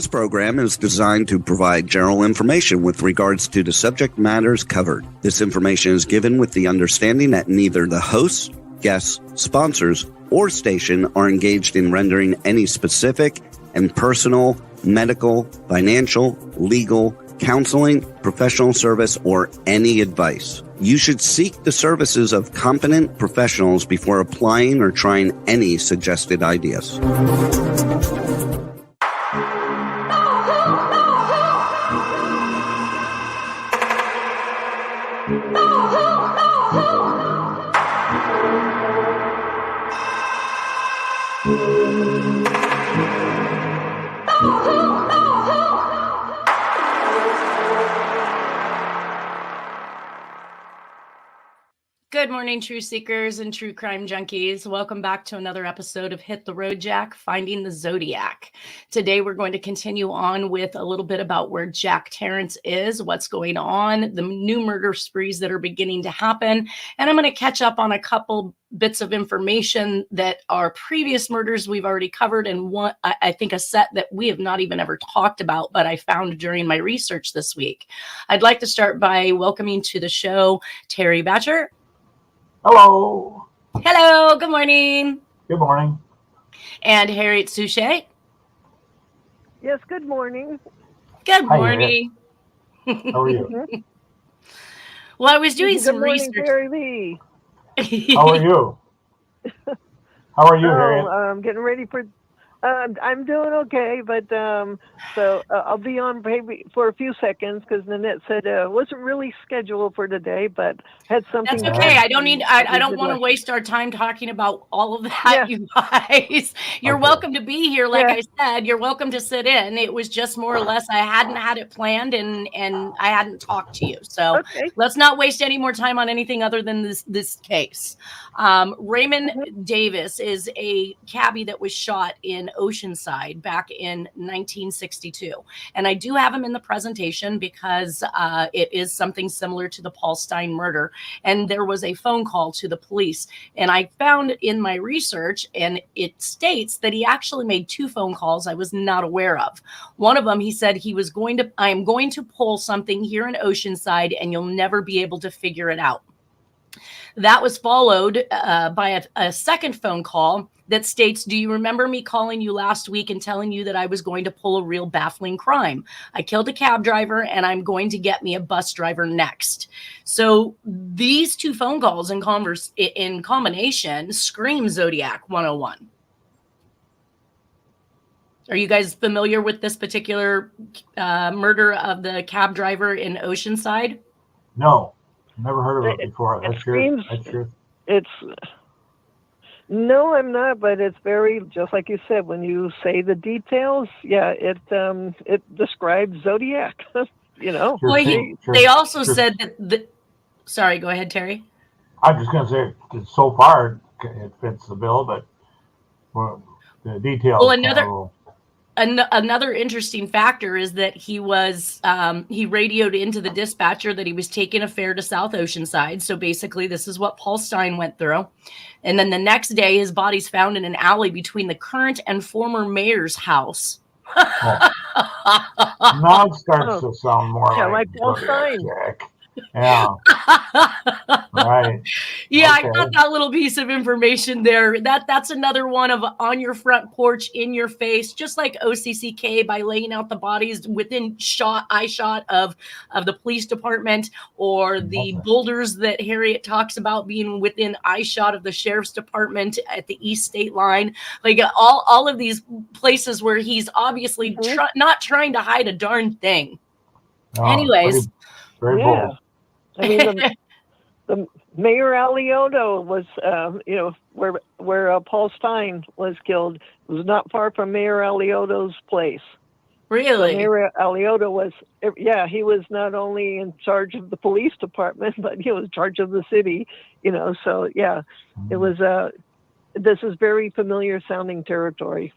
This program is designed to provide general information with regards to the subject matters covered. This information is given with the understanding that neither the hosts, guests, sponsors, or station are engaged in rendering any specific and personal, medical, financial, legal, counseling, professional service, or any advice. You should seek the services of competent professionals before applying or trying any suggested ideas. Good morning, true seekers and true crime junkies. Welcome back to another episode of Hit the Road, Jack, Finding the Zodiac. Today, we're going to continue on with a little bit about where Jack Terrence is, what's going on, the new murder sprees that are beginning to happen, and I'm going to catch up on a couple bits of information that are previous murders we've already covered, and one, I think, a set that we have not even ever talked about, but I found during my research this week. I'd like to start by welcoming to the show Terry Batcher. Hello. Hello. Good morning. Good morning. And Harriet Suchet. Yes, good morning. Good morning. How are you? Well, I was doing some morning, research. Gary Lee. How are you? How are you, Harriet? I'm getting ready for. I'm doing okay, but so I'll be on maybe for a few seconds because Nanette said wasn't really scheduled for today, but had something. That's okay. I don't need. I don't want to waste our time talking about all of that, you guys. You're welcome to be here. Like I said, you're welcome to sit in. It was just more or less I hadn't had it planned and I hadn't talked to you. So let's not waste any more time on anything other than this case. Raymond Davis is a cabbie that was shot in Oceanside back in 1962. And I do have him in the presentation because it is something similar to the Paul Stine murder. And there was a phone call to the police. And I found in my research, and it states that he actually made 2 phone calls I was not aware of. One of them, he said I am going to pull something here in Oceanside and you'll never be able to figure it out. That was followed by a second phone call that states, do you remember me calling you last week and telling you that I was going to pull a real baffling crime? I killed a cab driver and I'm going to get me a bus driver next. So these 2 phone calls in combination scream Zodiac 101. Are you guys familiar with this particular murder of the cab driver in Oceanside? No, never heard of it before. That's true. It's no, I'm not, but it's very, just like you said, when you say the details, it describes Zodiac, you know. Well, they also said that sorry, go ahead, Terry. I'm just going to say, so far, it fits the bill, but the details. Well, another interesting factor is that he radioed into the dispatcher that he was taking a fare to South Oceanside. So basically, this is what Paul Stine went through. And then the next day, his body's found in an alley between the current and former mayor's house. Now it starts to sound more like Paul Stine. Yeah. Right. Yeah, okay. I got that little piece of information there. That's another one of on your front porch, in your face, just like OCCK by laying out the bodies within eye shot of the police department, or the boulders that Harriet talks about being within eye shot of the sheriff's department at the East State line. Like all of these places where he's obviously not trying to hide a darn thing. Anyways. Very bold. I mean, the Mayor Alioto was, where Paul Stine was killed. It was not far from Mayor Alioto's place. Really? So Mayor Alioto was, he was not only in charge of the police department, but he was in charge of the city, So, it was, this is very familiar sounding territory.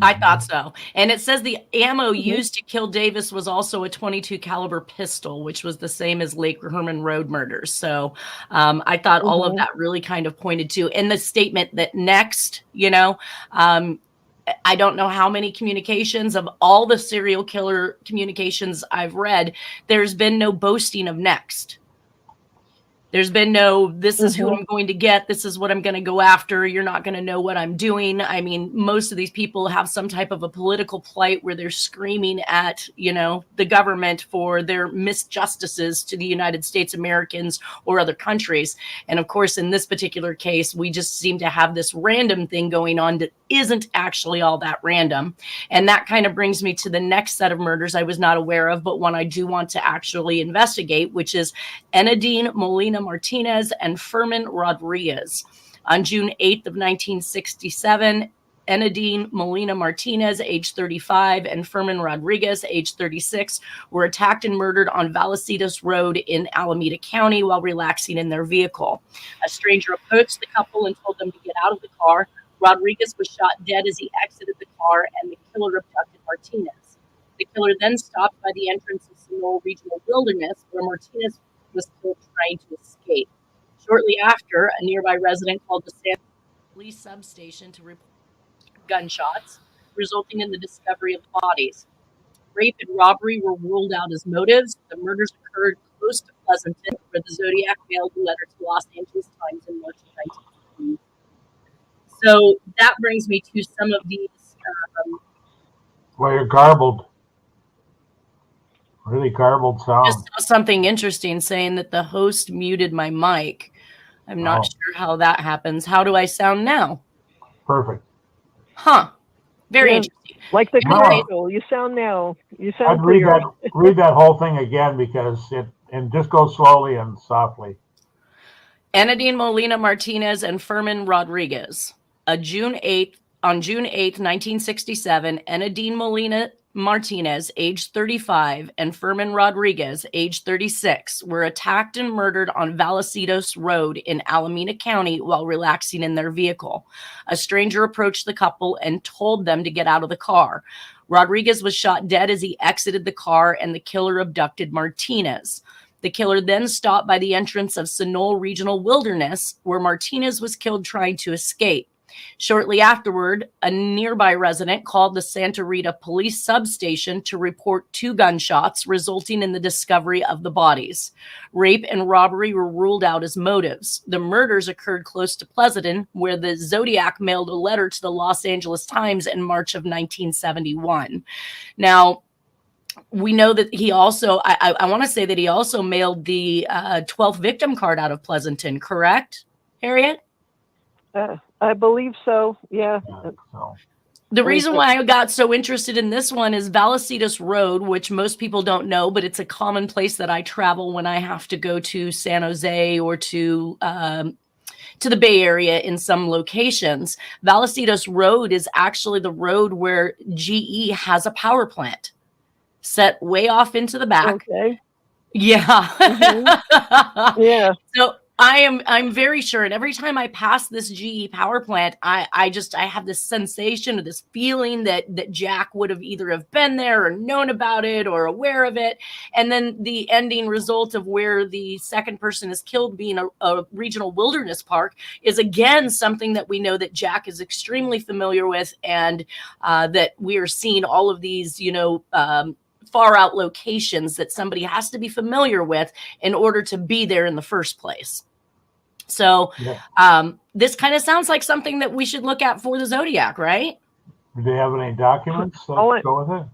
I thought so. And it says the ammo used to kill Davis was also a .22 caliber pistol, which was the same as Lake Herman Road murders. So I thought all of that really kind of pointed to, in the statement that next, I don't know how many communications of all the serial killer communications I've read, there's been no boasting of next. There's been no, this is who I'm going to get. This is what I'm going to go after. You're not going to know what I'm doing. I mean, most of these people have some type of a political plight where they're screaming at, the government for their misjustices to the United States Americans or other countries. And of course, in this particular case, we just seem to have this random thing going on that isn't actually all that random. And that kind of brings me to the next set of murders I was not aware of, but one I do want to actually investigate, which is Enadine Molina Martinez and Fermin Rodriguez. On June 8th of 1967, Enadine Molina Martinez, age 35, and Fermin Rodriguez, age 36, were attacked and murdered on Vallecillos Road in Alameda County while relaxing in their vehicle. A stranger approached the couple and told them to get out of the car. Rodriguez was shot dead as he exited the car, and the killer abducted Martinez. The killer then stopped by the entrance of Sonora Regional Wilderness, where Martinez was killed trying to escape. Shortly after, a nearby resident called the San police substation to report gunshots, resulting in the discovery of bodies. Rape and robbery were ruled out as motives. The murders occurred close to Pleasanton, where the Zodiac mailed a letter to Los Angeles Times in March of 1960. So that brings me to some of these. Well, you're garbled. Really garbled sound. Just saw something interesting saying that the host muted my mic. I'm not sure how that happens. How do I sound now? Perfect. Huh. Very interesting. Like the commercial. You sound now. You sound clear. Read that whole thing again because and just go slowly and softly. Enadine Molina Martinez and Fermin Rodriguez. On June 8th, 1967, Enadine Molina Martinez, age 35, and Fermin Rodriguez, age 36, were attacked and murdered on Vallecillos Road in Alameda County while relaxing in their vehicle. A stranger approached the couple and told them to get out of the car. Rodriguez was shot dead as he exited the car, and the killer abducted Martinez. The killer then stopped by the entrance of Sonora Regional Wilderness, where Martinez was killed trying to escape. Shortly afterward, a nearby resident called the Santa Rita police substation to report 2 gunshots, resulting in the discovery of the bodies. Rape and robbery were ruled out as motives. The murders occurred close to Pleasanton, where the Zodiac mailed a letter to the Los Angeles Times in March of 1971. Now, we know that he also, I want to say that he also mailed the 12th victim card out of Pleasanton, correct, Harriet? I believe so. Yeah. The reason why I got so interested in this one is Vallecillos Road, which most people don't know, but it's a common place that I travel when I have to go to San Jose or to the Bay Area in some locations. Vallecillos Road is actually the road where GE has a power plant set way off into the back. Okay. Yeah. Mm-hmm. Yeah. So I'm very sure, and every time I pass this GE power plant, I have this sensation or this feeling that Jack would have either have been there or known about it or aware of it. And then the ending result of where the second person is killed being a regional wilderness park is again something that we know that Jack is extremely familiar with, and that we are seeing all of these, far out locations that somebody has to be familiar with in order to be there in the first place. So this kind of sounds like something that we should look at for the Zodiac, right? Do they have any documents that go with it?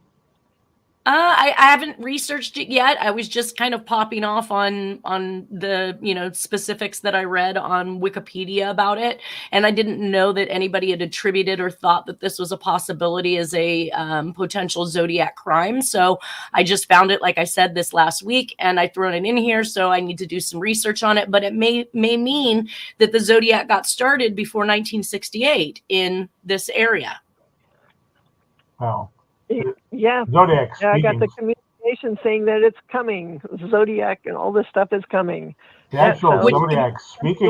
I haven't researched it yet. I was just kind of popping off on the specifics that I read on Wikipedia about it, and I didn't know that anybody had attributed or thought that this was a possibility as a potential Zodiac crime. So I just found it, like I said, this last week, and I thrown it in here. So I need to do some research on it, but it may mean that the Zodiac got started before 1968 in this area. Wow. Yeah. Zodiac speaking. I got the communication saying that it's coming. Zodiac and all this stuff is coming. The actual Zodiac speaking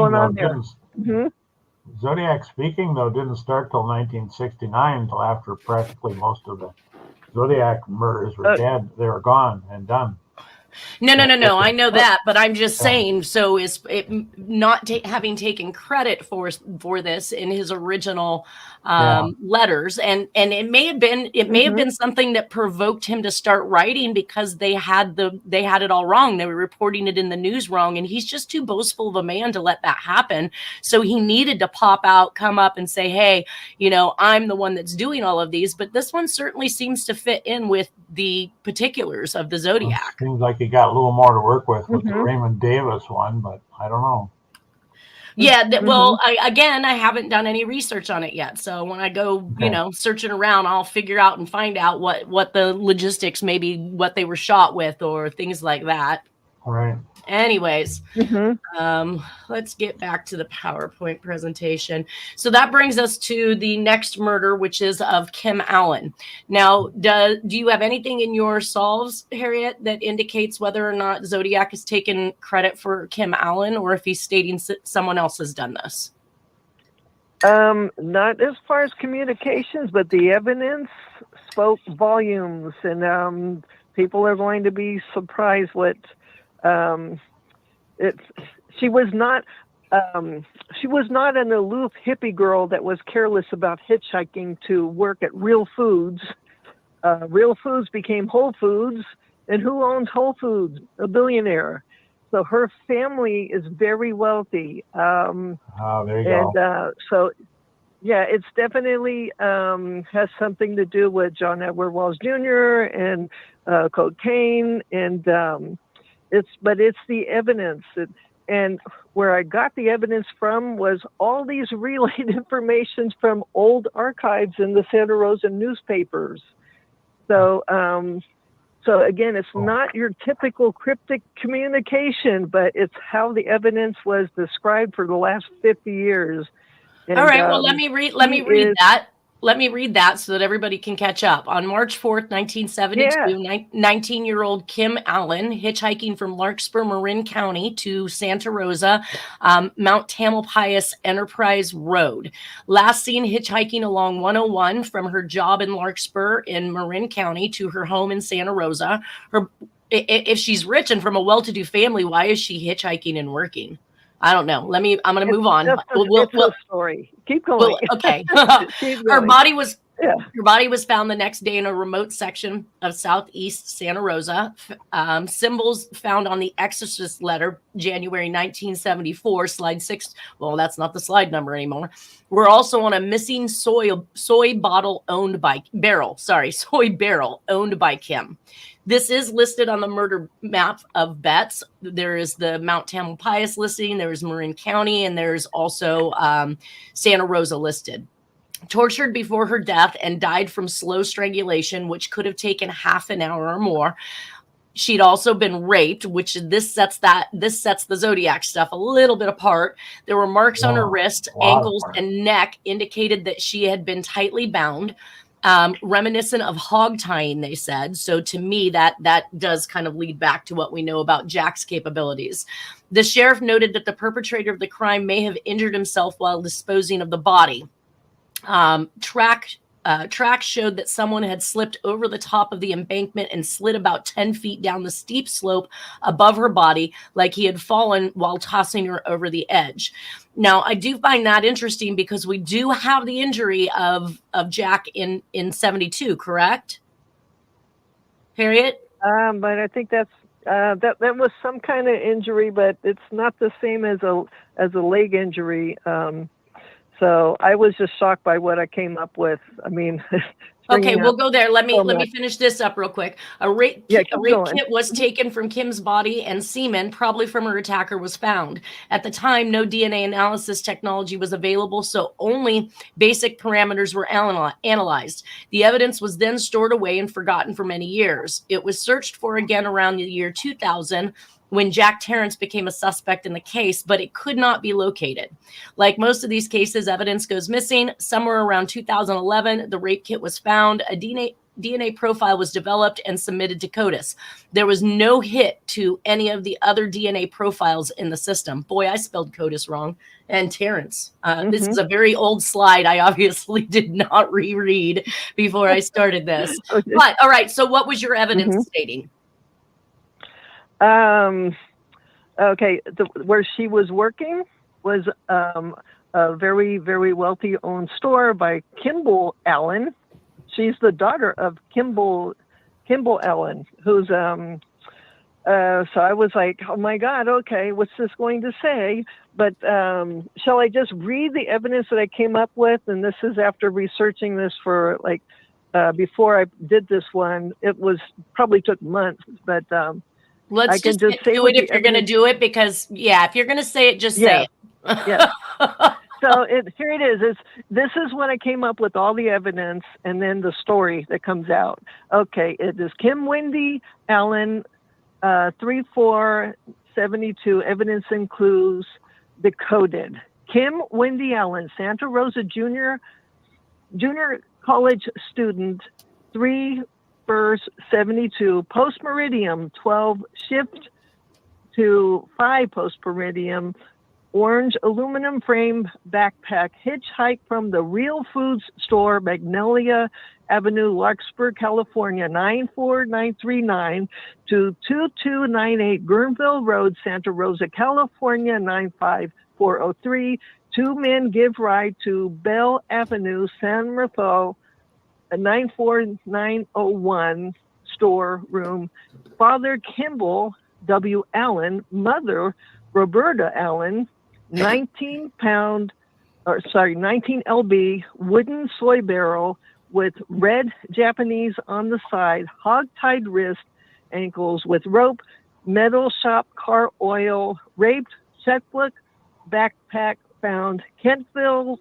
Zodiac speaking though didn't start till 1969, until after practically most of the Zodiac murders were dead. They were gone and done. No. I know that, but I'm just saying. So is it not having taken credit for this in his original letters, and it may have been something that provoked him to start writing because they had it all wrong. They were reporting it in the news wrong, and he's just too boastful of a man to let that happen. So he needed to come up and say, hey, I'm the one that's doing all of these. But this one certainly seems to fit in with the particulars of the Zodiac. Seems like he got a little more to work with the Raymond Davis one, but I don't know. Yeah, well, I haven't done any research on it yet. So when I go, searching around, I'll figure out and find out what the logistics, maybe what they were shot with or things like that. All right. Anyways, let's get back to the PowerPoint presentation. So that brings us to the next murder, which is of Kim Allen. Now, do you have anything in your solves, Harriet, that indicates whether or not Zodiac has taken credit for Kim Allen or if he's stating someone else has done this? Not as far as communications, but the evidence spoke volumes, and people are going to be surprised what she was not an aloof hippie girl that was careless about hitchhiking to work at Real Foods. Real Foods became Whole Foods, and who owns Whole Foods? A billionaire. So her family is very wealthy. There you go. So yeah, it's definitely has something to do with John Edward Wells Jr. and cocaine, and it's the evidence. And where I got the evidence from was all these relayed informations from old archives in the Santa Rosa newspapers. So again, it's not your typical cryptic communication, but it's how the evidence was described for the last 50 years. And, all right. Well, let me read that. Let me read that so that everybody can catch up. On March 4th, 1972, 19-year-old Kim Allen, hitchhiking from Larkspur, Marin County to Santa Rosa, Mount Tamalpais Enterprise Road. Last seen hitchhiking along 101 from her job in Larkspur in Marin County to her home in Santa Rosa. If she's rich and from a well-to-do family, why is she hitchhiking and working? I don't know. I'm going to move on. We'll story. Keep going. Okay. Her body was found the next day in a remote section of southeast Santa Rosa. Symbols found on the Exorcist letter, January 1974, slide 6. Well, that's not the slide number anymore. We're also on a missing soy barrel owned by Kim. This is listed on the murder map of Betts. There is the Mount Tamalpais listing, there's Marin County, and there's also Santa Rosa listed. Tortured before her death and died from slow strangulation, which could have taken half an hour or more. She'd also been raped, which this sets the Zodiac stuff a little bit apart. There were marks on her wrist, ankles, and neck indicated that she had been tightly bound. Reminiscent of hog tying, they said. So to me, that does kind of lead back to what we know about Jack's capabilities. The sheriff noted that the perpetrator of the crime may have injured himself while disposing of the body. Tracks showed that someone had slipped over the top of the embankment and slid about 10 feet down the steep slope above her body, like he had fallen while tossing her over the edge. Now, I do find that interesting because we do have the injury of Jack in 72, correct? Harriet? But I think that was some kind of injury, but it's not the same as a leg injury. So I was just shocked by what I came up with. I mean, okay, we'll go there. Let me finish this up real quick. A rape kit was taken from Kim's body, and semen, probably from her attacker, was found. At the time, no DNA analysis technology was available, so only basic parameters were analyzed. The evidence was then stored away and forgotten for many years. It was searched for again around the year 2000, when Jack Terrence became a suspect in the case, but it could not be located. Like most of these cases, evidence goes missing. Somewhere around 2011, the rape kit was found. A DNA profile was developed and submitted to CODIS. There was no hit to any of the other DNA profiles in the system. Boy, I spelled CODIS wrong. And Terrence. This is a very old slide I obviously did not reread before I started this. Okay. But all right, so what was your evidence stating? Okay, where she was working was a very, very wealthy owned store by Kimball Allen. She's the daughter of Kimball Allen, who's so I was like, oh my God, okay, what's this going to say? But shall I just read the evidence that I came up with? And this is after researching this for before I did this one. It was probably took months, but let's just do it if you're going to do it, because if you're going to say it, just say it. Yeah. So here it is. This is when I came up with all the evidence and then the story that comes out. Okay, it is Kim Wendy Allen, 3472. Evidence and clues decoded. Kim Wendy Allen, Santa Rosa junior college student, 3/1/72, post meridium 12, shift to 5 post meridium. Orange aluminum frame backpack, hitchhike from the Real Foods store, Magnolia Avenue, Larkspur, California, 94939 to 2298 Guerneville Road, Santa Rosa, California, 95403. 2 men give ride to Bell Avenue, San Rafael, 94901 storeroom. Father Kimball W. Allen, mother Roberta Allen, 19 lb wooden soy barrel with red Japanese on the side, hog-tied wrist, ankles with rope, metal shop car oil, raped checkbook, backpack found, Kentfield,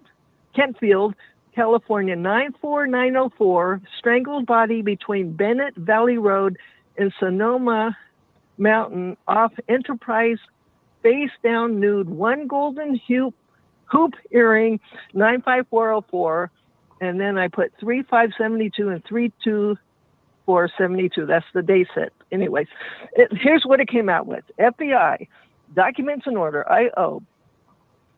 California, 94904, strangled body between Bennett Valley Road and Sonoma Mountain off Enterprise, face down nude, 1 golden hoop earring, 95404, and then I put 3572 and 32472. That's the day set. Anyways, here's what it came out with. FBI, documents in order, IO,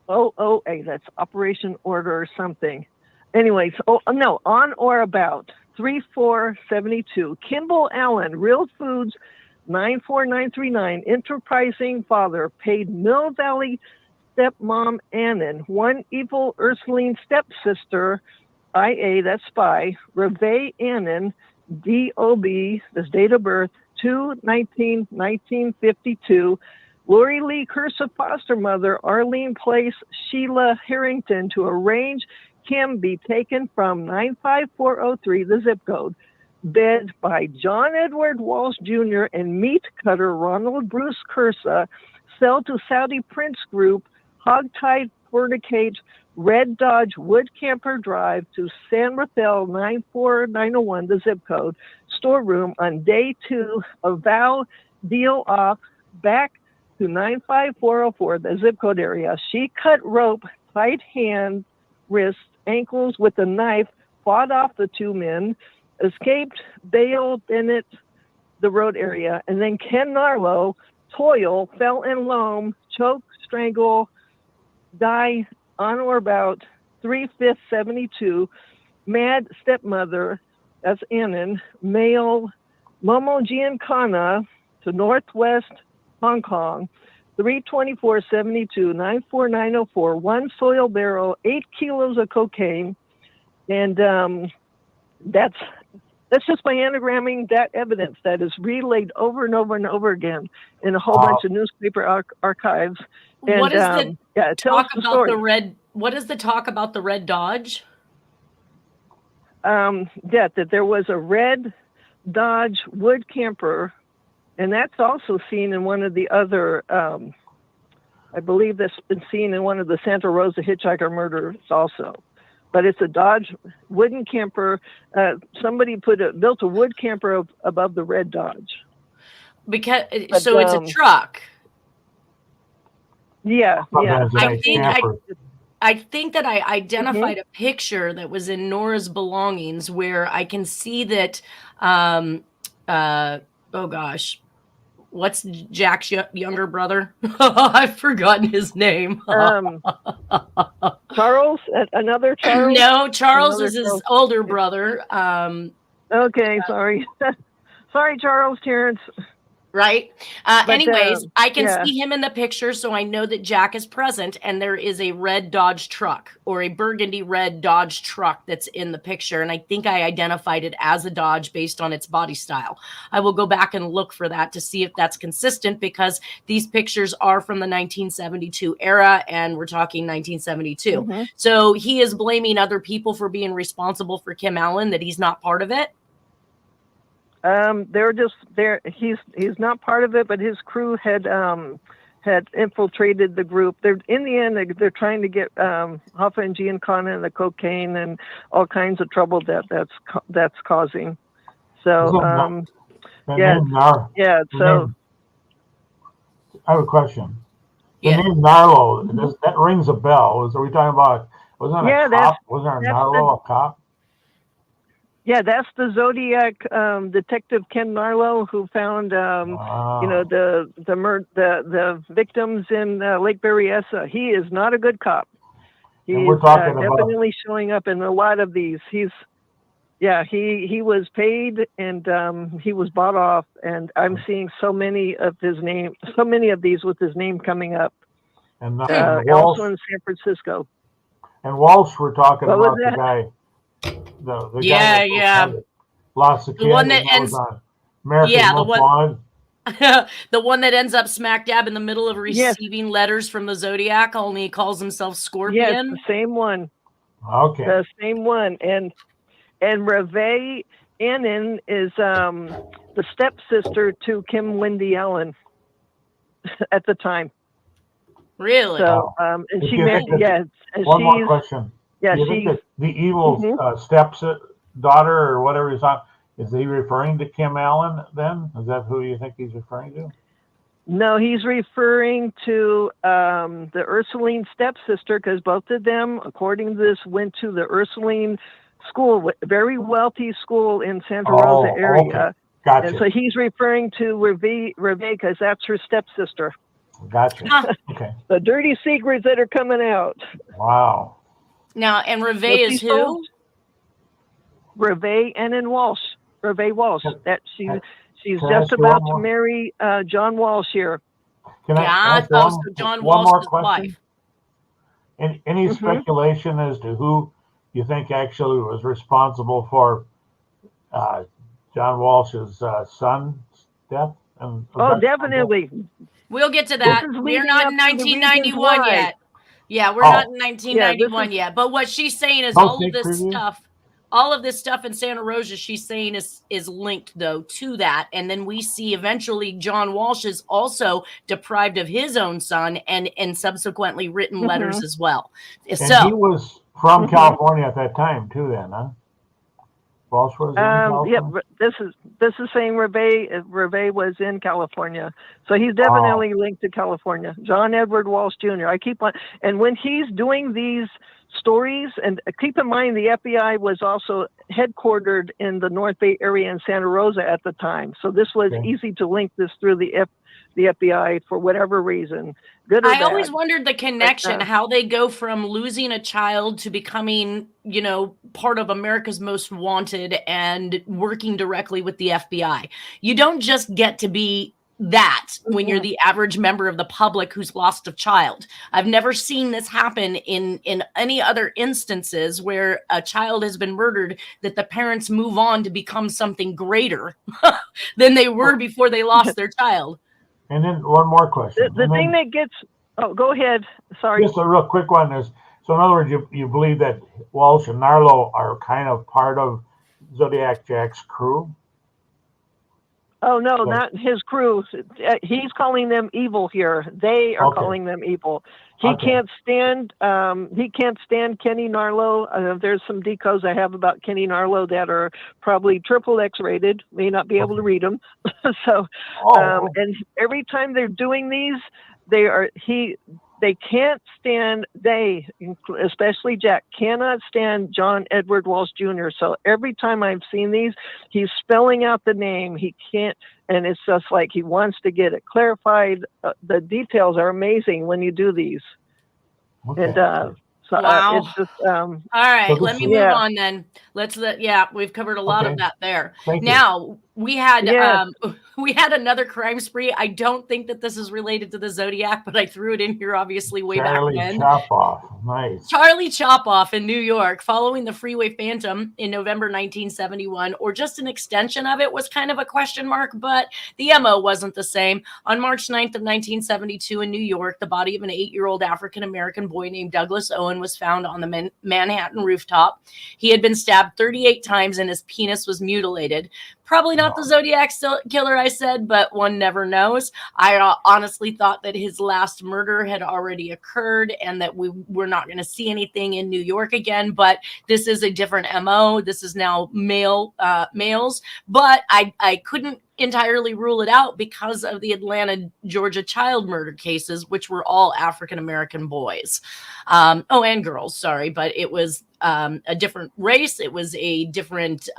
OOA, that's Operation Order or something. Anyways, on or about 3472, Kimball Allen, Real Foods, 94939, enterprising father, paid Mill Valley stepmom Annan, 1 evil Ursuline stepsister, IA, that's spy, Reve Annan, DOB, this date of birth, 2/19/1952, Lori Lee Cursa foster mother, Arlene Place, Sheila Harrington, to arrange Kim be taken from 95403, the zip code, bed by John Edward Walsh Jr. and meat cutter Ronald Bruce Cursa, sell to Saudi Prince Group, hog-tied Fornicate, Red Dodge Wood Camper Drive to San Rafael 94901, the zip code, storeroom on day 2, avow deal off, back to 95404, the zip code area. She cut rope, tied hand, wrists, ankles with a knife, fought off the 2 men, escaped Bale Bennett, the road area, and then Ken Narlow, toil, fell in loam, choke, strangle, die on or about 3/5/72, mad stepmother, that's Annan, male, Momo Giancana to Northwest Hong Kong, 3/24/72, 94904, 1 soil barrel, 8 kilos of cocaine, and that's just by anagramming that evidence that is relayed over and over and over again in a whole bunch of newspaper archives. And, what is the talk about the red? What is the talk about the Red Dodge? That there was a red Dodge wood camper, and that's also seen in one of the other. I believe that's been seen in one of the Santa Rosa hitchhiker murders also. But it's a Dodge wooden camper. Somebody built a wood camper above the red Dodge. It's a truck. Yeah. I think that I identified a picture that was in Nora's belongings where I can see that. Oh gosh, what's Jack's younger brother? I've forgotten his name. Charles, another Charles. No, Charles is his older brother. Okay, sorry. Sorry, Charles, Terrence. Right. Anyways, I can yeah. see him in the picture, so I know that Jack is present, and there is a red Dodge truck or a burgundy red Dodge truck that's in the picture. And I think I identified it as a Dodge based on its body style. I will go back and look for that to see if that's consistent, because these pictures are from the 1972 era, and we're talking 1972. Mm-hmm. So he is blaming other people for being responsible for Kim Allen, that he's not part of it. They're just there. He's not part of it, but his crew had infiltrated the group. They're in the end they're trying to get Hoffa and Giancana and the cocaine and all kinds of trouble that's causing. So yeah. So I have a question. The Yeah. name Narlo, that rings a bell. Are we talking about? Wasn't there a cop? Wasn't there a Narlo, a cop? Yeah, that's the Zodiac detective Ken Narlo, who found the victims in Lake Berryessa. He is not a good cop. He's definitely showing up in a lot of these. He was paid and he was bought off, and I'm seeing so many of these with his name coming up. And also in San Francisco. And Walsh, we're talking about the guy. The guy lost the kid. The one that ends on America's Most Wanted. The one that ends up smack dab in the middle of receiving letters from the Zodiac, only he calls himself Scorpion. Yes, the same one. Okay. The same one. And Reve Annan is the stepsister to Kim Wendy Allen at the time. Really? So and she married and one more question. Yeah, the evil stepdaughter or whatever he's on, is he referring to Kim Allen then? Is that who you think he's referring to? No, he's referring to the Ursuline stepsister, because both of them, according to this, went to the Ursuline school, very wealthy school in Santa Rosa area. Okay. Gotcha. And so he's referring to Reve because that's her stepsister. Gotcha. Okay. The dirty secrets that are coming out. Wow. Now, and Reve is who? Reve Annan Walsh. Reve Walsh. That she's just about to marry John Walsh here. So John Walsh's wife. Any speculation as to who you think actually was responsible for John Walsh's son's death? Definitely. We'll get to that. We're not in 1991 yet. Yeah, we're not in 1991 yet. But what she's saying is all of this stuff in Santa Rosa, she's saying is linked though to that. And then we see eventually John Walsh is also deprived of his own son and subsequently written letters as well. And he was from California at that time too, then, huh? Walsh was in California? This is saying Reve was in California, so he's definitely linked to California. John Edward Walsh Jr. I keep on, and when he's doing these stories, and keep in mind the FBI was also headquartered in the North Bay area in Santa Rosa at the time, so this was easy to link this through the FBI for whatever reason. Good or bad. I always wondered the connection, how they go from losing a child to becoming, part of America's Most Wanted and working directly with the FBI. You don't just get to be that when you're the average member of the public who's lost a child. I've never seen this happen in any other instances where a child has been murdered, that the parents move on to become something greater than they were before they lost their child. And then one more question. The thing that gets... Oh, go ahead. Sorry. Just a real quick one is, so in other words, you believe that Walsh and Narlo are kind of part of Zodiac Jack's crew? Oh, no, not his crew. He's calling them evil here. They are calling them evil. He can't stand Kenny Narlo. There's some decos I have about Kenny Narlo that are probably triple X rated. May not be able to read them. So, and every time they're doing these, they can't stand, especially Jack, cannot stand John Edward Walsh Jr. So every time I've seen these, he's spelling out the name. He can't, and it's just like he wants to get it clarified. The details are amazing when you do these. Okay. And wow. It's just all right. Let me move on then. We've covered a lot of that there. Thank now. You. We had Yes. we had another crime spree. I don't think that this is related to the Zodiac, but I threw it in here obviously way back Charlie when. Chopoff. Nice. Charlie Chopoff in New York, following the Freeway Phantom in November 1971, or just an extension of it, was kind of a question mark, but the MO wasn't the same. On March 9th of 1972 in New York, the body of an 8-year-old African-American boy named Douglas Owen was found on the Manhattan rooftop. He had been stabbed 38 times and his penis was mutilated. Probably not the Zodiac killer, I said, but one never knows. I honestly thought that his last murder had already occurred and that we were not going to see anything in New York again, but this is a different MO. This is now males, but I couldn't entirely rule it out because of the Atlanta, Georgia child murder cases, which were all African-American boys. And girls, sorry, but it was a different race. It was a different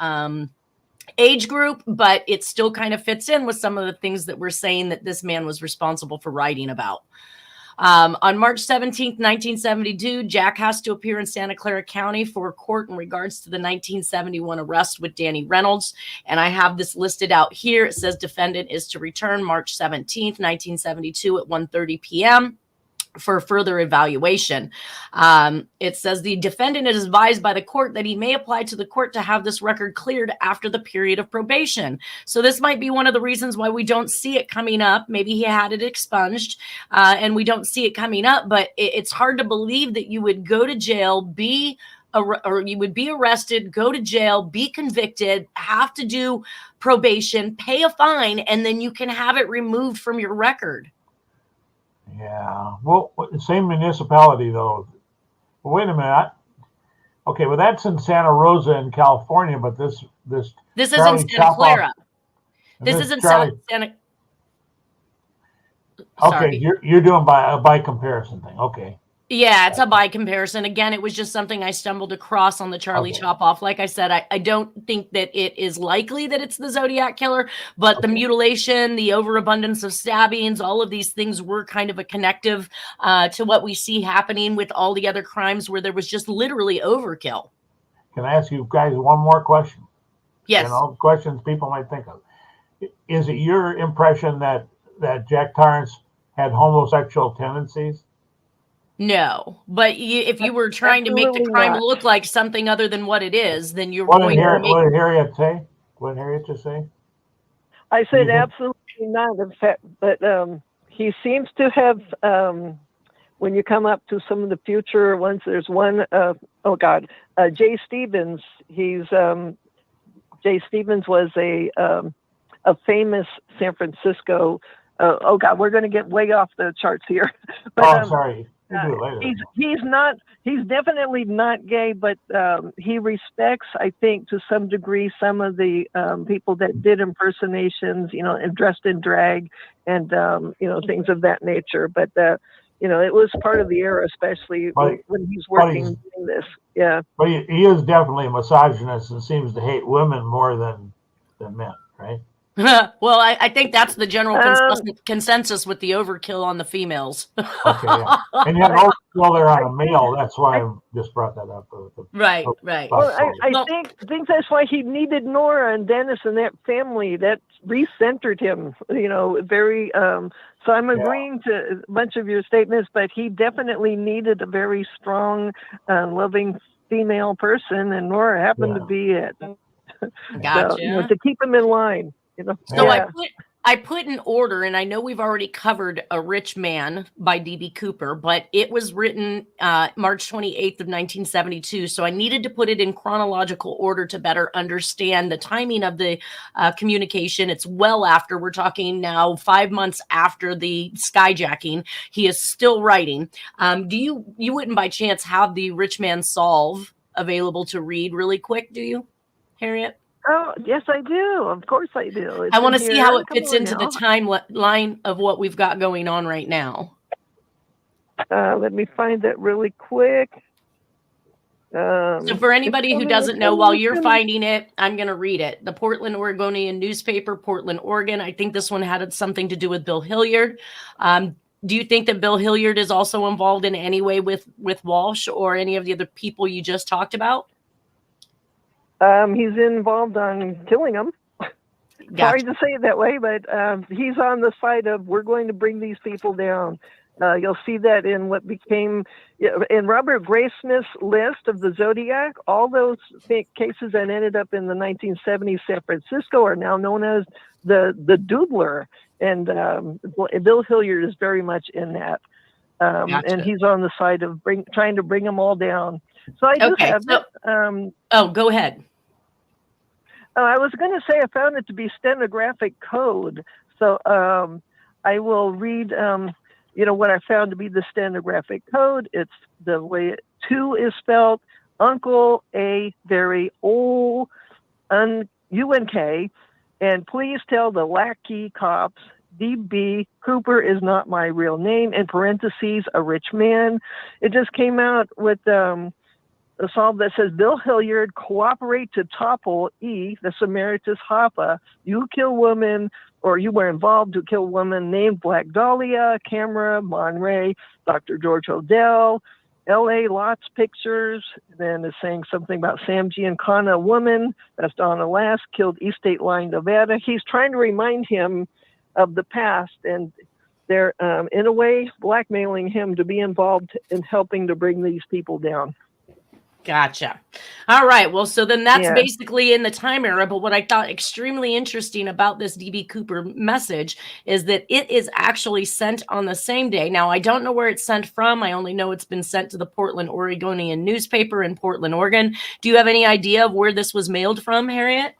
age group, but it still kind of fits in with some of the things that we're saying that this man was responsible for writing about. On March 17th, 1972, Jack has to appear in Santa Clara County for court in regards to the 1971 arrest with Danny Reynolds. And I have this listed out here. It says defendant is to return March 17th, 1972 at 1:30 p.m. for further evaluation. It says the defendant is advised by the court that he may apply to the court to have this record cleared after the period of probation. So this might be one of the reasons why we don't see it coming up. Maybe he had it expunged and we don't see it coming up, but it's hard to believe that you would go to jail, or you would be arrested, go to jail, be convicted, have to do probation, pay a fine, and then you can have it removed from your record. Yeah. Well, same municipality though. Well, wait a minute. Okay, well that's in Santa Rosa in California, but this is in Santa Clara. This is in Santa. Okay, you're doing by comparison thing. Okay. Yeah, it's a by comparison. Again, it was just something I stumbled across on the Charlie Chopoff. Like I said, I don't think that it is likely that it's the Zodiac killer, but the mutilation, the overabundance of stabbings, all of these things were kind of a connective to what we see happening with all the other crimes where there was just literally overkill. Can I ask you guys one more question? Yes. Questions people might think of. Is it your impression that Jack Torrance had homosexual tendencies? No, but if you were trying to make the crime look like something other than what it is, then you're going to make... What did Harriet say? What did Harriet just say? I said absolutely not. In fact, but he seems to have, when you come up to some of the future ones, there's one, Jay Stevens. Jay Stevens was a famous San Francisco, we're going to get way off the charts here. But, sorry. He's definitely not gay, but he respects, I think, to some degree, some of the people that did impersonations, and dressed in drag and, things of that nature. But, it was part of the era, especially when he's working doing this. Yeah. But he is definitely a misogynist and seems to hate women more than men, right? Well, I think that's the general consensus with the overkill on the females. Okay, yeah. And you have overkill there on a male. That's why I just brought that up. Right. Well, I think that's why he needed Nora and Dennis and that family. That recentered him, very. So I'm agreeing to a bunch of your statements, but he definitely needed a very strong, loving female person, and Nora happened to be it. Gotcha. So, to keep him in line. So I put in order, and I know we've already covered A Rich Man by D.B. Cooper, but it was written March 28th of 1972. So I needed to put it in chronological order to better understand the timing of the communication. It's well after. We're talking now 5 months after the skyjacking. He is still writing. You wouldn't by chance have the Rich Man Solve available to read really quick, do you, Harriet? Oh, yes, I do. Of course I do. I want to see how it fits into the timeline of what we've got going on right now. Let me find that really quick. So for anybody who doesn't know, while you're finding it, I'm going to read it. The Portland Oregonian newspaper, Portland, Oregon. I think this one had something to do with Bill Hilliard. Do you think that Bill Hilliard is also involved in any way with Walsh or any of the other people you just talked about? He's involved on killing him. Gotcha. Sorry to say it that way, but he's on the side of we're going to bring these people down. You'll see that in what became in Robert Graysmith's list of the Zodiac. All those cases that ended up in the 1970s San Francisco are now known as the Doodler, and Bill Hilliard is very much in that. Gotcha. And he's on the side of trying to bring them all down. So I do have it. Go ahead. I was going to say I found it to be stenographic code. So I will read, what I found to be the stenographic code. It's the way 2 is spelled, Uncle A, very old, UNK, and please tell the lackey cops, DB Cooper is not my real name, in parentheses, a rich man. It just came out with a solve that says, Bill Hilliard, cooperate to topple E, the Samaritas Hoppa. You kill woman, or you were involved to kill woman named Black Dahlia, Camera, Monterey, Dr. George Odell, L.A. Lots Pictures. Then it's saying something about Sam Giancana, a woman, that's Donna Lass, killed East State Line, Nevada. He's trying to remind him of the past, and they're, in a way, blackmailing him to be involved in helping to bring these people down. Gotcha. All right. Well, so then that's basically in the time era. But what I thought extremely interesting about this DB Cooper message is that it is actually sent on the same day. Now, I don't know where it's sent from. I only know it's been sent to the Portland Oregonian newspaper in Portland, Oregon. Do you have any idea of where this was mailed from, Harriet?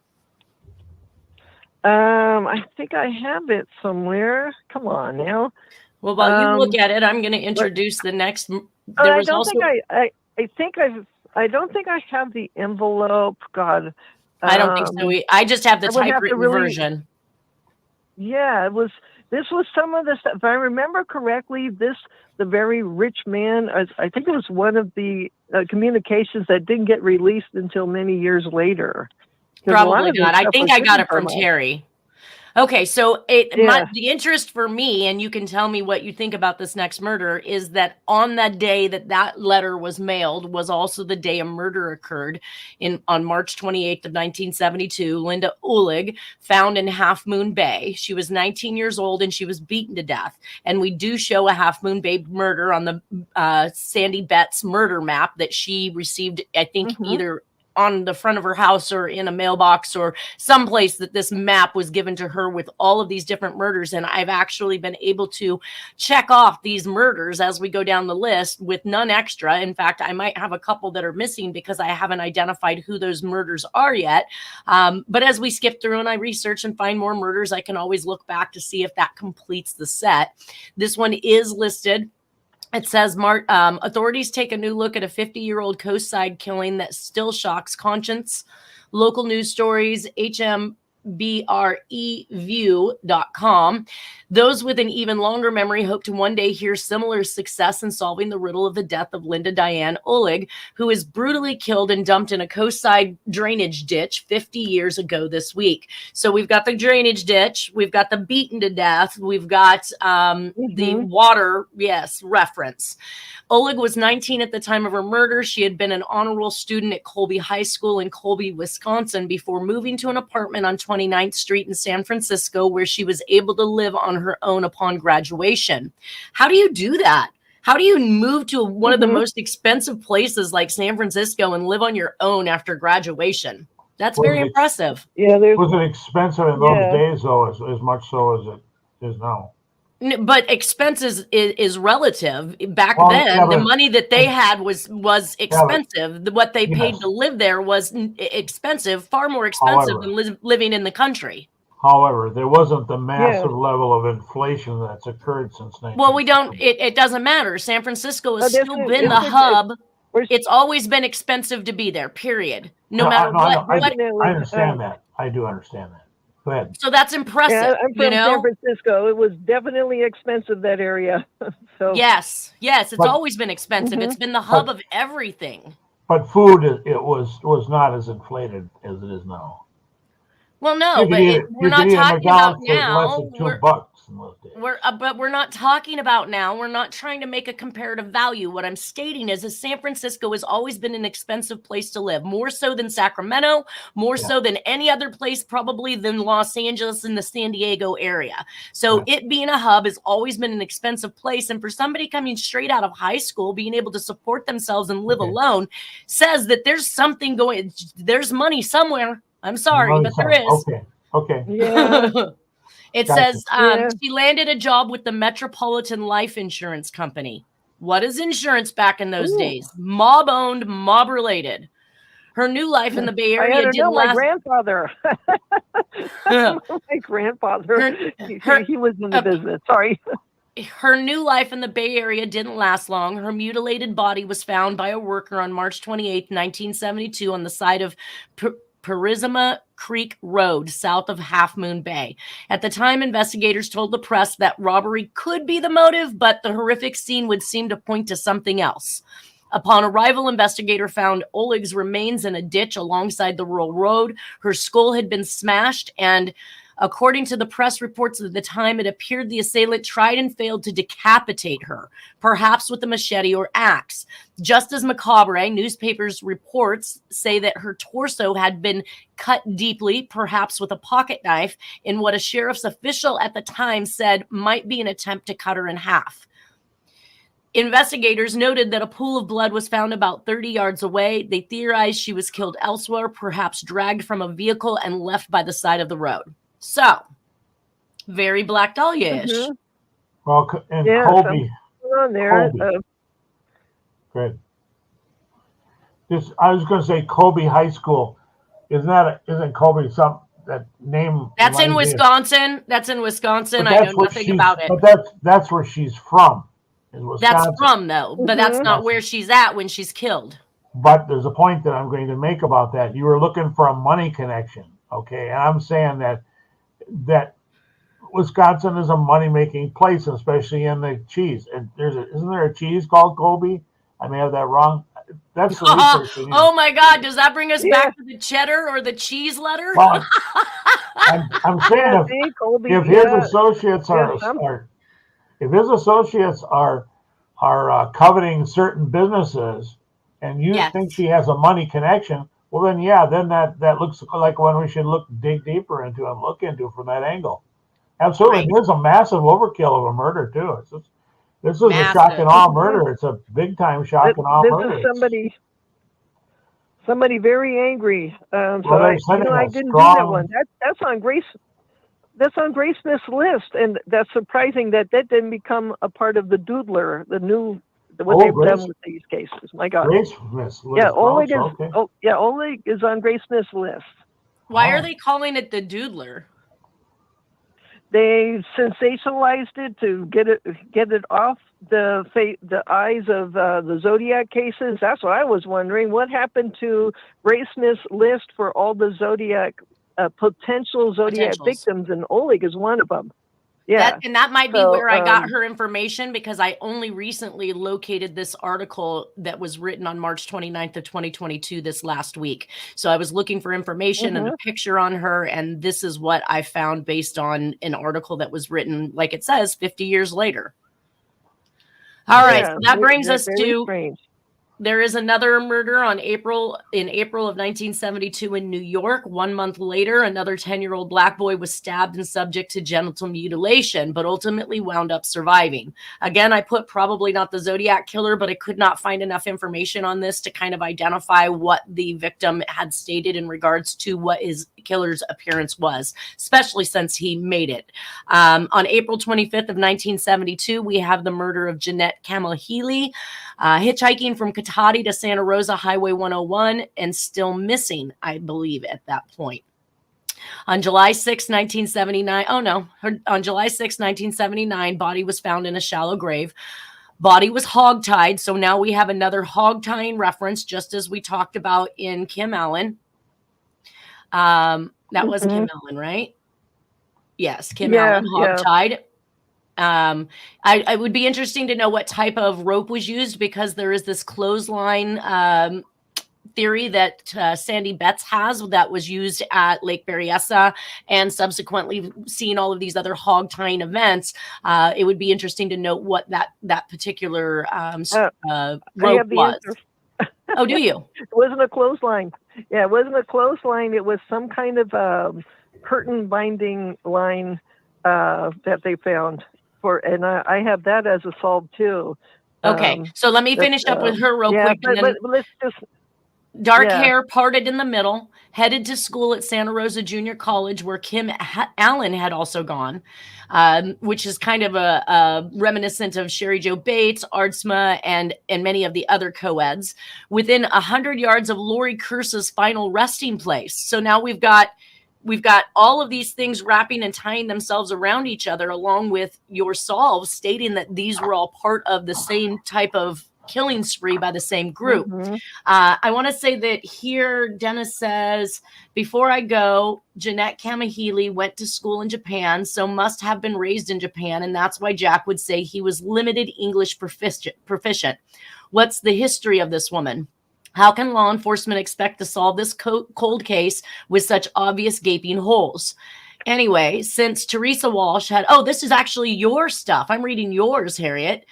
I think I have it somewhere. Come on now. Well, while you look at it, I'm going to introduce the next. I don't think I have the envelope. God, I don't think so. I just have the typewritten version. Yeah, this was some of the stuff. If I remember correctly, the very rich man, I think it was one of the communications that didn't get released until many years later. Probably not. I think I got it from Terry. Okay, so the interest for me, and you can tell me what you think about this next murder, is that on that day that letter was mailed was also the day a murder occurred on March 28th of 1972. Linda Uhlig, found in Half Moon Bay. She was 19 years old and she was beaten to death. And we do show a Half Moon Bay murder on the Sandy Betts murder map that she received, I think, either on the front of her house or in a mailbox or someplace that this map was given to her with all of these different murders. And I've actually been able to check off these murders as we go down the list with none extra. In fact, I might have a couple that are missing because I haven't identified who those murders are yet. But as we skip through and I research and find more murders, I can always look back to see if that completes the set. This one is listed. It says, authorities take a new look at a 50-year-old coastside killing that still shocks conscience. Local news stories, HMBREview.com. Those with an even longer memory hope to one day hear similar success in solving the riddle of the death of Linda Diane Uhlig, who was brutally killed and dumped in a coastside drainage ditch 50 years ago this week. So we've got the drainage ditch, we've got the beaten to death, we've got the water, reference. Uhlig was 19 at the time of her murder. She had been an honor roll student at Colby High School in Colby, Wisconsin, before moving to an apartment on 29th Street in San Francisco, where she was able to live on her own upon graduation. How do you do that? How do you move to one of the most expensive places like San Francisco and live on your own after graduation? That's very impressive. Yeah, was it expensive in those days, though, as much so as it is now? But expenses is relative. Back then, the money that they had was expensive. What they paid to live there was expensive, far more expensive than living in the country. However, there wasn't the massive level of inflation that's occurred since 19. Well, it doesn't matter. San Francisco has still been the hub. It's always been expensive to be there, period. No matter what. I understand that. I do understand that. Go ahead. So that's impressive. Yeah, I'm from San Francisco. It was definitely expensive, that area. So yes, it's always been expensive. It's been the hub of everything. But food, it was not as inflated as it is now. Well, no, but we're not talking about now. Less than $2. in those days. But we're not talking about now. We're not trying to make a comparative value. What I'm stating is San Francisco has always been an expensive place to live, more so than Sacramento, more so than any other place, probably than Los Angeles and the San Diego area. So it being a hub has always been an expensive place. And for somebody coming straight out of high school, being able to support themselves and live alone says that there's something going, there's money somewhere. I'm sorry, but there is. Okay. Yeah. It says she landed a job with the Metropolitan Life Insurance Company. What is insurance back in those days? Mob owned, mob related. Her new life in the Bay Area didn't last. My grandfather. My grandfather. He was in the business. Sorry. Her new life in the Bay Area didn't last long. Her mutilated body was found by a worker on March 28, 1972 on the side of Purisima Creek Road, south of Half Moon Bay. At the time, investigators told the press that robbery could be the motive, but the horrific scene would seem to point to something else. Upon arrival, investigator found Oleg's remains in a ditch alongside the rural road. Her skull had been smashed, and according to the press reports of the time, it appeared the assailant tried and failed to decapitate her, perhaps with a machete or axe. Just as macabre, newspapers' reports say that her torso had been cut deeply, perhaps with a pocket knife, in what a sheriff's official at the time said might be an attempt to cut her in half. Investigators noted that a pool of blood was found about 30 yards away. They theorized she was killed elsewhere, perhaps dragged from a vehicle and left by the side of the road. So, very Black Dahlia-ish. Mm-hmm. Well, and Colby. On there. Good. I was going to say Colby High School. Isn't Colby some that name? That's in Wisconsin. That's in Wisconsin. I know nothing about it. But that's where she's from. That's from though, but that's not where she's at when she's killed. But there's a point that I'm going to make about that. You were looking for a money connection, okay? And I'm saying that Wisconsin is a money-making place, especially in the cheese. And isn't there a cheese called Colby? I may have that wrong. That's the research. Oh my God! Does that bring us back to the cheddar or the cheese letter? Well, I'm saying if his associates if his associates are coveting certain businesses, and you think she has a money connection, well then that looks like one we should dig deeper into and look into from that angle. Absolutely, right. There's a massive overkill of a murder too. This is a shock and awe murder. It's a big time shock and awe murder. This is somebody very angry. I didn't do that one. That's on Grace. That's on Grace Smith's list, and that's surprising that didn't become a part of the Doodler, they've done with these cases. My God. Grace Smith's list. Yeah, Oleg is. Oleg is on Grace Smith's list. Why are they calling it the Doodler? They sensationalized it to get it off the eyes of the Zodiac cases. That's what I was wondering. What happened to Grace Smith's list for all the Zodiac potential Zodiac victims, and Oleg is one of them. Yeah, that might be where I got her information, because I only recently located this article that was written on March 29th of 2022 this last week. So I was looking for information and a picture on her, and this is what I found based on an article that was written, like it says, 50 years later. All right, so that brings us to strange. There is another murder in April of 1972 in New York. 1 month later, another 10-year-old black boy was stabbed and subject to genital mutilation, but ultimately wound up surviving. Again, I put probably not the Zodiac killer, but I could not find enough information on this to kind of identify what the victim had stated in regards to what his killer's appearance was, especially since he made it. On April 25th of 1972, we have the murder of Jeanette Camille, hitchhiking from Cotati to Santa Rosa Highway 101 and still missing, I believe, at that point. On July 6, 1979, on July 6, 1979, body was found in a shallow grave. Body was hog-tied, so now we have another hog-tying reference, just as we talked about in Kim Allen. That was Kim Allen, right? Yes, Kim Allen, hog-tied. I would be interesting to know what type of rope was used, because there is this clothesline theory that Sandy Betts has that was used at Lake Berryessa and subsequently seeing all of these other hog tying events, it would be interesting to note what that particular rope was. Oh, do you? It wasn't a clothesline. Yeah, it wasn't a clothesline. It was some kind of curtain binding line that they found and I have that as a solve too. Okay, so let me finish up with her real quick. But let's just. Dark hair parted in the middle, headed to school at Santa Rosa Junior College, where Kim Allen had also gone, which is kind of a reminiscent of Sherry Jo Bates, Ardsma, and many of the other co-eds, within 100 yards of Lori Kursa's final resting place. So now we've got all of these things wrapping and tying themselves around each other, along with your solves stating that these were all part of the same type of killing spree by the same group. I want to say that here, Dennis says, before I go, Jeanette Kamahili went to school in Japan, so must have been raised in Japan, and that's why Jack would say he was limited English proficient. What's the history of this woman? How can law enforcement expect to solve this cold case with such obvious gaping holes? Anyway, since Teresa Walsh had, this is actually your stuff. I'm reading yours, Harriet.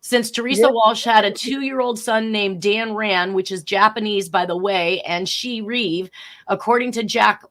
Since Teresa Walsh had a 2-year-old son named Dan Rand, which is Japanese, by the way, and she Reeve, according to Jack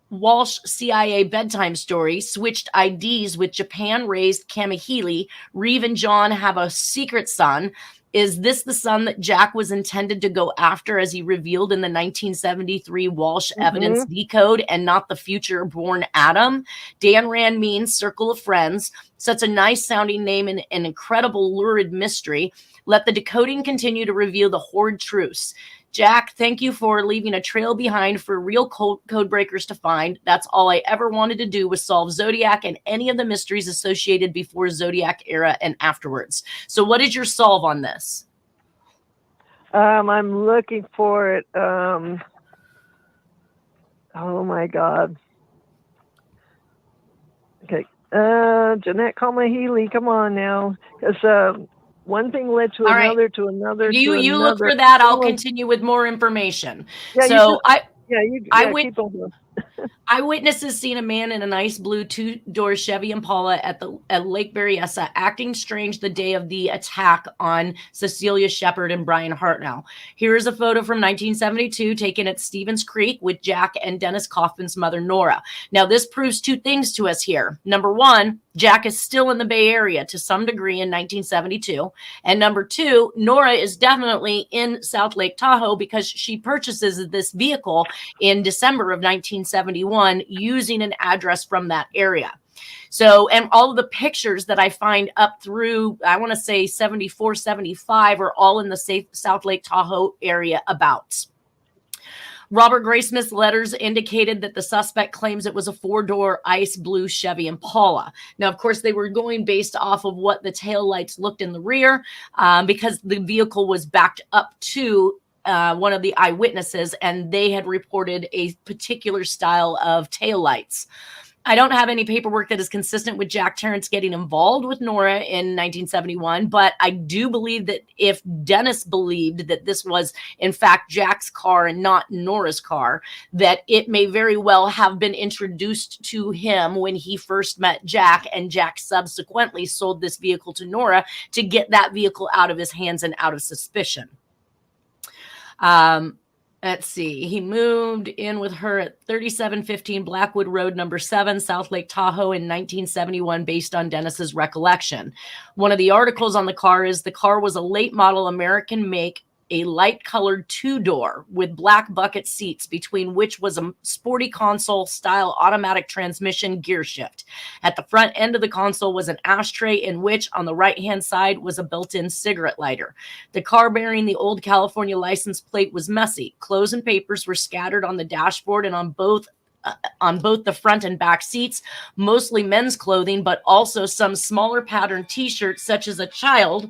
Walsh CIA bedtime story, switched IDs with Japan-raised Kamahili. Reeve and John have a secret son. Is this the son that Jack was intended to go after, as he revealed in the 1973 Walsh evidence decode, and not the future-born Adam? Dan Rand means circle of friends. Such a nice-sounding name and an incredible lurid mystery. Let the decoding continue to reveal the horrid truths. Jack, thank you for leaving a trail behind for real code breakers to find. That's all I ever wanted to do, was solve Zodiac and any of the mysteries associated before Zodiac era and afterwards. So what is your solve on this? I'm looking for it. Oh my God. Okay. Jeanette Kamahili, come on now. Because one thing led to another, to another. You look for that. I'll continue with more information. So keep on. Eyewitnesses seen a man in a nice blue 2-door Chevy Impala at Lake Berryessa acting strange the day of the attack on Cecilia Shepard and Brian Hartnell. Here is a photo from 1972 taken at Stevens Creek with Jack and Dennis Kaufman's mother, Nora. Now, this proves two things to us here. Number one, Jack is still in the Bay Area to some degree in 1972. And number two, Nora is definitely in South Lake Tahoe because she purchases this vehicle in December of 1971 using an address from that area. So, and all of the pictures that I find up through, I want to say 74, 75 are all in the South Lake Tahoe area abouts. Robert Graysmith's letters indicated that the suspect claims it was a 4-door ice blue Chevy Impala. Now, of course, they were going based off of what the taillights looked in the rear because the vehicle was backed up to one of the eyewitnesses, and they had reported a particular style of taillights. I don't have any paperwork that is consistent with Jack Terrence getting involved with Nora in 1971, but I do believe that if Dennis believed that this was, in fact, Jack's car and not Nora's car, that it may very well have been introduced to him when he first met Jack, and Jack subsequently sold this vehicle to Nora to get that vehicle out of his hands and out of suspicion. Let's see. He moved in with her at 3715 Blackwood Road, number 7, South Lake Tahoe in 1971, based on Dennis's recollection. One of the articles on the car is the car was a late model American make, a light colored 2-door with black bucket seats, between which was a sporty console style automatic transmission gear shift. At the front end of the console was an ashtray, in which on the right hand side was a built-in cigarette lighter. The car bearing the old California license plate was messy. Clothes and papers were scattered on the dashboard and on both the front and back seats, mostly men's clothing, but also some smaller pattern t-shirts such as a child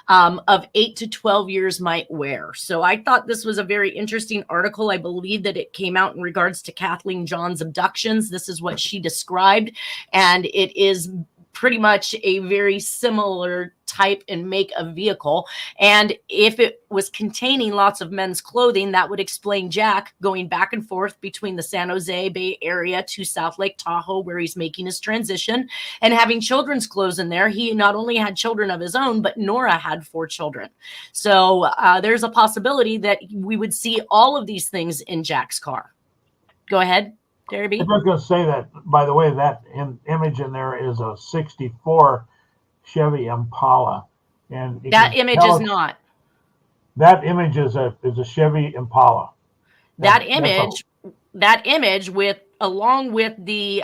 of 8 to 12 years might wear. So I thought this was a very interesting article. I believe that it came out in regards to Kathleen John's abductions. This is what she described, and it is pretty much a very similar type and make of vehicle. And if it was containing lots of men's clothing, that would explain Jack going back and forth between the San Jose Bay Area to South Lake Tahoe, where he's making his transition, and having children's clothes in there. He not only had children of his own, but Nora had 4 children. So there's a possibility that we would see all of these things in Jack's car. Go ahead, Terry B. I was going to say that, by the way, that image in there is a 64 Chevy Impala. And that image is not. That image is a Chevy Impala. That image along with the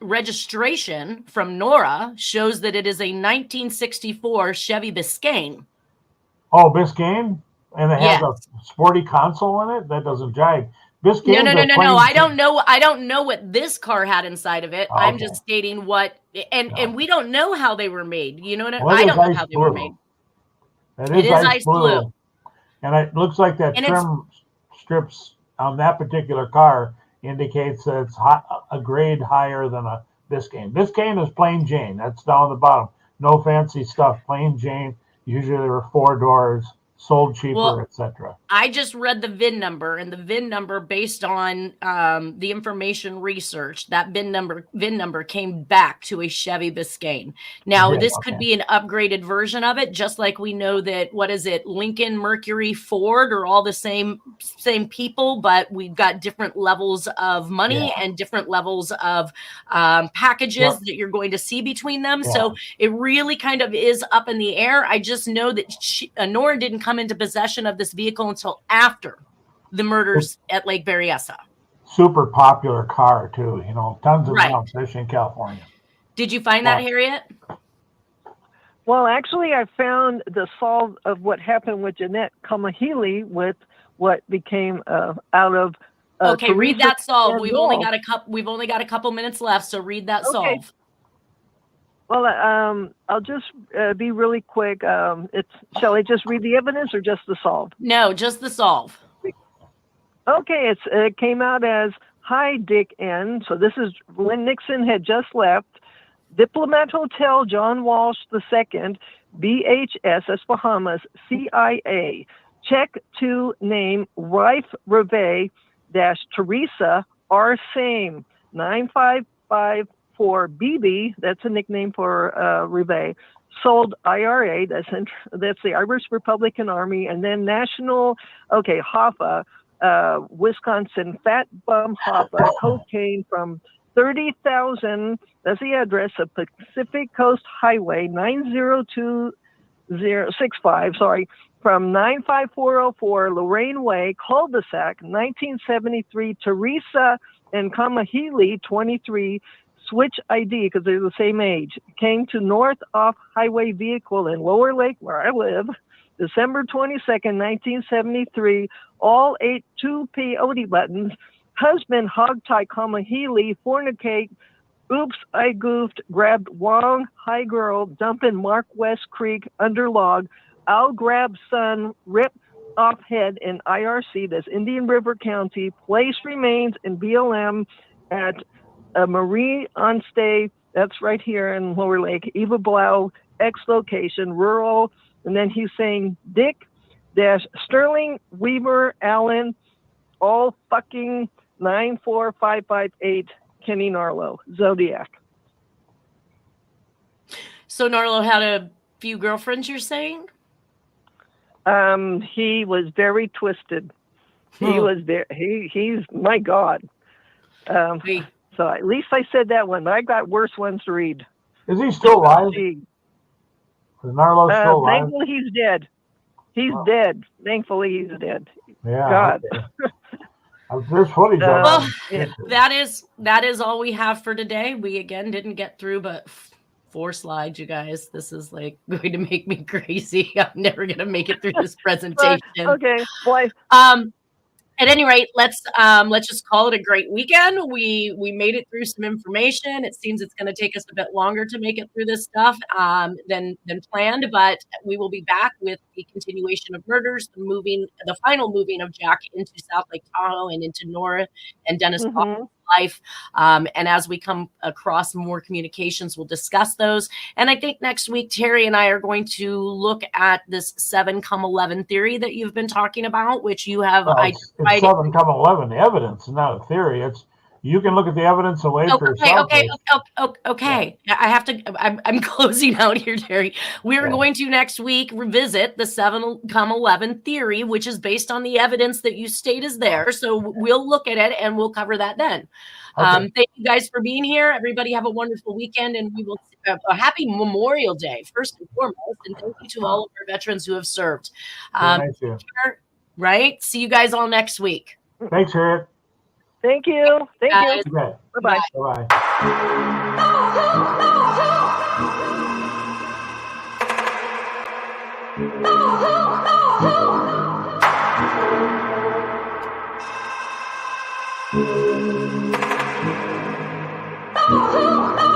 registration from Nora shows that it is a 1964 Chevy Biscayne. Oh, Biscayne? And it has a sporty console in it? That doesn't jive. Biscayne. No. I don't know what this car had inside of it. Okay. I'm just stating what, and we don't know how they were made. You know what I don't know how they were made. It is ice blue. And it looks like that trim strips on that particular car indicates that it's a grade higher than a Biscayne. Biscayne is plain Jane. That's down the bottom. No fancy stuff. Plain Jane. Usually there were 4 doors. Sold cheaper, etc. I just read the VIN number, and the VIN number, based on the information research, that VIN number came back to a Chevy Biscayne. Now, this could be an upgraded version of it, just like we know that, Lincoln, Mercury, Ford are all the same people, but we've got different levels of money and different levels of packages that you're going to see between them. So it really kind of is up in the air. I just know that Nora didn't come into possession of this vehicle until after the murders at Lake Berryessa. Super popular car too, tons of them, especially in California. Did you find that, Harriet? Well, actually, I found the solve of what happened with Jeanette Kamahili with what became out of. Okay, Teresa, read that solve. We've only got a couple minutes left, so read that solve. Well, I'll just be really quick. Shall I just read the evidence or just the solve? No, just the solve. Okay, it came out as, "Hi, Dick N." So this is when Nixon had just left. Diplomat Hotel, John Walsh II, BHS, that's Bahamas, CIA. Check to name Rife Reve - Teresa R. Same, 9554 BB, that's a nickname for Reve, sold IRA, that's the Irish Republican Army, and then National, Hoffa, Wisconsin, Fat Bum Hoffa, cocaine from 30,000, that's the address of Pacific Coast Highway 90265, from 95404 Lorraine Way, cul-de-sac, 1973, Teresa and Kamahili, 23, switch ID because they're the same age, came to North Off Highway vehicle in Lower Lake, where I live, December 22nd, 1973, all 8 2 peyote buttons, husband hogtie Kamahili, fornicate, oops, I goofed, grabbed Wong, high girl, dumping Mark West Creek, under log, I'll grab son, rip off head in IRC, that's Indian River County, place remains in BLM at Marie on Stay, that's right here in Lower Lake, Eva Blau, X location, rural, and then he's saying Dick - Sterling Weaver Allen, all fucking 94558 Kenny Narlo, Zodiac. So Narlo had a few girlfriends, you're saying? He was very twisted. He was he's my God. So at least I said that one, but I got worse ones to read. Is he still alive? Is Narlo still alive? Thankfully he's dead. He's dead. Thankfully he's dead. Yeah. God. There's footage. Well, that is all we have for today. We again didn't get through, but 4 slides, you guys. This is like going to make me crazy. I'm never going to make it through this presentation. Okay. Boy. At any rate, let's just call it a great weekend. We made it through some information. It seems it's going to take us a bit longer to make it through this stuff than planned, but we will be back with the continuation of murders, the final moving of Jack into South Lake Tahoe and into Nora and Dennis life. And as we come across more communications, we'll discuss those. And I think next week, Terry and I are going to look at this 7-11 theory that you've been talking about, which you have. It's 7-11 evidence, not a theory. It's you can look at the evidence and weigh for yourself. Okay. Yeah. I have to. I'm closing out here, Terry. We're going to next week revisit the 7-11 theory, which is based on the evidence that you state is there. So we'll look at it and we'll cover that then. Thank you guys for being here. Everybody have a wonderful weekend, and we will a happy Memorial Day first and foremost. And thank you to all of our veterans who have served. Thank you. Right. See you guys all next week. Thanks, Harriet. Thank you. Thank you. Okay. Bye-bye. Bye-bye. Oh,